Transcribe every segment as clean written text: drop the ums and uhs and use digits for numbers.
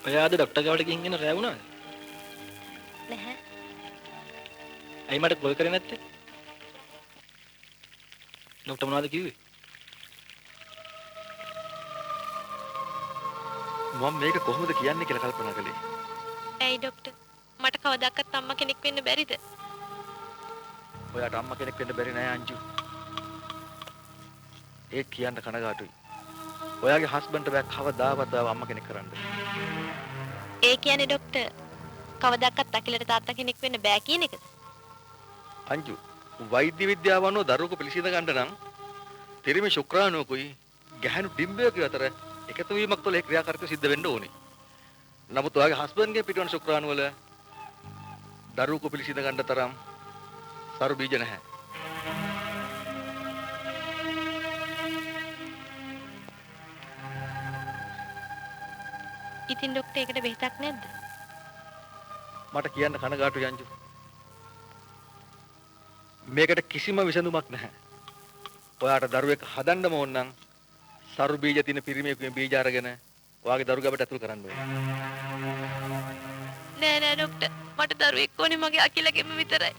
ඔයා අද ડોක්ටර් ගාවට ගිහින් එන රැ වුණාද? නැහැ. ඇයි මට කෝල් කරේ නැත්තේ? ડોක්ටර් මොනවද කිව්වේ? මම මේක කොහොමද කියන්නේ කියලා කල්පනා කළේ. ඇයි ડોක්ටර්? මට කවදාකවත් අම්මා කෙනෙක් වෙන්න බැරිද? ඔයාට අම්මා කෙනෙක් වෙන්න බැරි නෑ අංජු. ඒක කියන්න කනගාටුයි. ඔයාගේ හස්බන්ඩ්ට බෑ කවදාවත් ඔයාව අම්මා කෙනෙක් කරන්න. ඒ කියන්නේ ડોක්ටර් කවදාකවත් අකිලට තාත්තා කෙනෙක් වෙන්න බෑ කියන එකද? අංජු වෛද්‍ය විද්‍යාව අනුව දරුවෙකු පිළිසිඳ ගන්න නම් පිරිමි ශුක්‍රාණුවකුයි ගැහැණු ඩිම්බයකුයි අතර එකතු වීමක් තුළ ඒ ක්‍රියාකාරීත්වය සිද්ධ වෙන්න ඕනේ. නමුත් ඔයාගේ හස්බන්ඩ්ගේ පිටවන ශුක්‍රාණු වල දරුවෙකු පිළිසිඳ ගන්න තරම් සරු බීජ නැහැ. ඉතින් ડોක්ටර් ඒකට බෙහෙතක් නැද්ද? මට කියන්න කනගාටුයි අංජු. මේකට කිසිම විසඳුමක් නැහැ. ඔයාට දරුවෙක් හදන්නම ඕන නම් සරු බීජ තියෙන පිරිමියෙකුගේ බීජ අරගෙන ඔයාගේ දරු ගැබට ඇතුල් කරන්න ඕනේ. නෑ නෑ ડોක්ටර් මට දරුවෙක් ඕනේ මගේ අකිලගෙම විතරයි.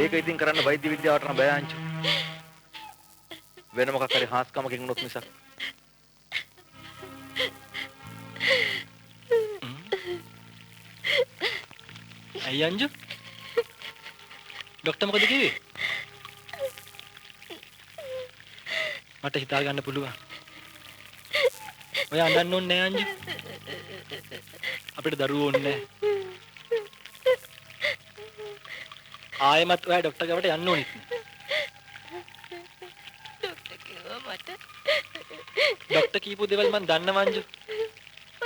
ඒක ඉතින් කරන්න වෛද්‍ය විද්‍යාවට නම් බෑ අංජු. වෙන මොකක් හරි හාස්කමකින් උනොත් මිසක්. ඇයි අංජු? ડોක්ටර් මොකද කිව්වේ? මට හිතා ගන්න පුළුවන්. ඔය අඬන්න ඕනේ නෑ අංජු. අපිට දරුවෝ ඕනේ නෑ. ආයෙමත් ඔයා ડોක්ටර් ගාවට යන්න ඕනෙත් නෑ. ડોක්ටර් කිව්වා මට. ડોක්ටර් කියපු දේවල් මම දන්නවා අංජු.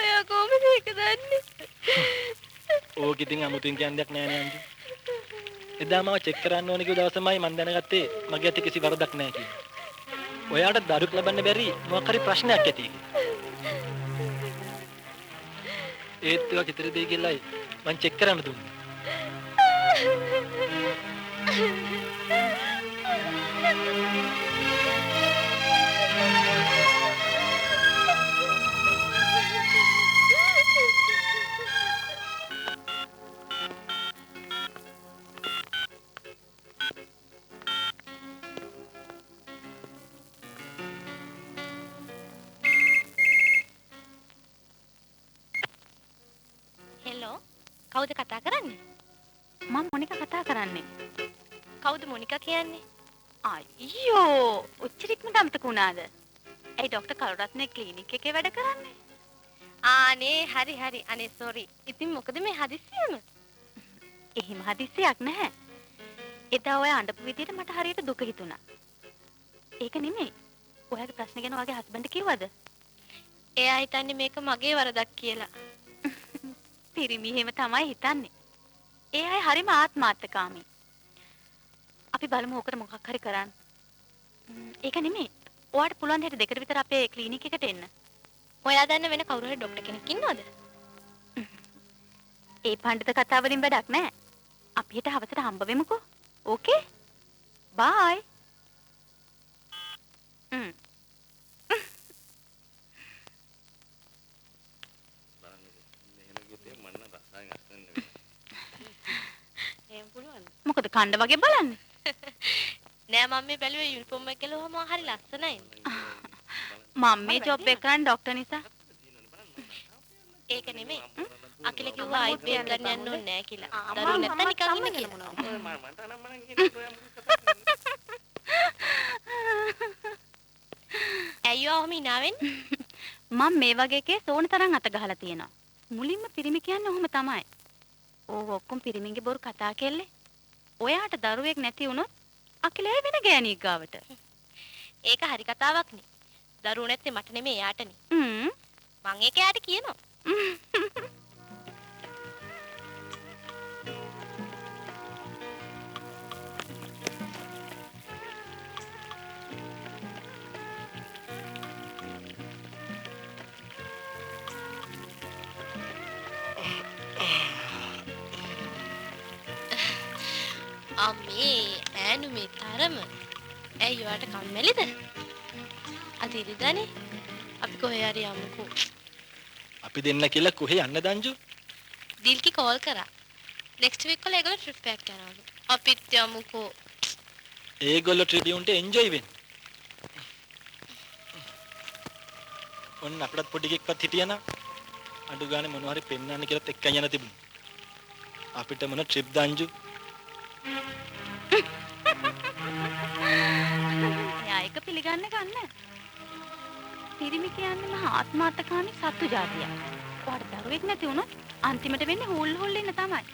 ඔයා කොහොමද ඒක දන්නේ? ඕක ඉතින් අමුතුවෙන් කියන්න දෙයක් නෑ නේ අංජු. එදා මාව චෙක් කරන්න ඕනේ කිව්ව දවසමයි මම දැනගත්තේ මගේ අතේ කිසි වරදක් නෑ කියලා. ඔයාට දරුවෙක් ලබන්න බැරි මොකක් හරි ප්‍රශ්නයක් ඇති කියලා. ඒත් ඒක කිතර දෙයි කියලායි මම චෙක් කරන්න දුන්නේ. හෙලෝ කවුද කතා කරන්නේ? මම මොනිකා කතා කරන්නේ. කවුද මොනිකා කියන්නේ? අයියෝ ඔච්චරික්ම අමතක වුණාද? ඇයි ડોක්ටර් කරුරත්නේ ක්ලිනික් එකේ වැඩ කරන්නේ? ආනේ හරි හරි අනේ සෝරි. ඉතින් මොකද මේ හදිස්සියම? එහෙම හදිස්සියක් නැහැ. එදා ඔය අඬපු විදියට මට හරියට දුක හිතුණා. ඒක නෙමෙයි. ඔයාගේ ප්‍රශ්න ගැන ඔයාගේ හස්බන්ඩ් කිව්වද? එයා හිතන්නේ මේක මගේ වරදක් කියලා. පිරිමි එහෙම තමයි හිතන්නේ. ඒ අය හරිම ආත්මාර්ථකාමී. අපි බලමු ඔකට මොකක් හරි කරන්න. ඒක නෙමෙයි. ඔයාට පුළුවන් දෙයට දෙකට විතර අපේ ක්ලිනික් එකට එන්න. ඔයා දන්න වෙන කවුරු හරි ડોක්ටර් කෙනෙක් ඉන්නවද? ඒ පඬිත කතා වලින් වැඩක් නැහැ. අපි හෙට හවසට හම්බ වෙමුකෝ. ඕකේ? බයි. මොකද කණ්ඩ වගේ බලන්නේ? නෑ මම මේ බැලුවේ යුනිෆෝම් එක ගලවම හරි ලස්සනයි. මම මේ ජොබ් එක කරන්නේ ડોක්ටර් නිසා. ඒක නෙමෙයි. අකිල කිව්වා ආයිත් බේත් ගන්න යන්න ඕනේ නෑ කියලා. දරුවෝ නැත්තම් නිකන් ඉන්න කියලා. ඇයි ඔහොම hina වෙන්නේ? මම මේ වගේ එකේ සෝන තරම් අත ගහලා තියෙනවා. මුලින්ම පිරිමි කියන්නේ ඔහොම තමයි. ඕව ඔක්කොම පිරිමින්ගේ බොරු කතා කෙල්ලේ. ඔයාට දරුවෙක් නැති වුණොත් අකිලේ වෙන ගෑණියෙක් ගාවට. ඒක හරි කතාවක් නේ. දරුවෝ නැත්තේ මට නෙමෙයි එයාටනේ. මං ඒක එයාට කියනවා. අම්මේ ඈනු මේ තරම ඇයි ඔයාට කම්මැලිද? අද ඉරිදානේ අපි කොහේ හරි යමුකෝ. අපි දෙන්න කියලා කොහේ යන්නද අංජු? දිල්කි කෝල් කරා. next week වල ඒගොල්ලෝ trip එකක් යනවලු. අපිත් යමුකෝ. ඒගොල්ලෝ ට්‍රිබියුන්ට එන්ජොයි වෙන්න. ඔන්න අපිටත් පොඩි එකෙක්වත් හිටියනම් අඩු ගානේ මොනවා හරි පෙන්නන්න කියලාත් එක්කන් යන තිබුණා. අපිට මොන ට්‍රිප් දාංජු? එයා ඒක පිළිගන්න ගන්න. පිරිමි කියන්නේ මහා ආත්මාර්ථකාමී සත්තු జాතියක්. ඔයාට දරුවෙක් නැති වුණොත් අන්තිමට වෙන්නේ හුල් හුල් ඉන්න තමයි.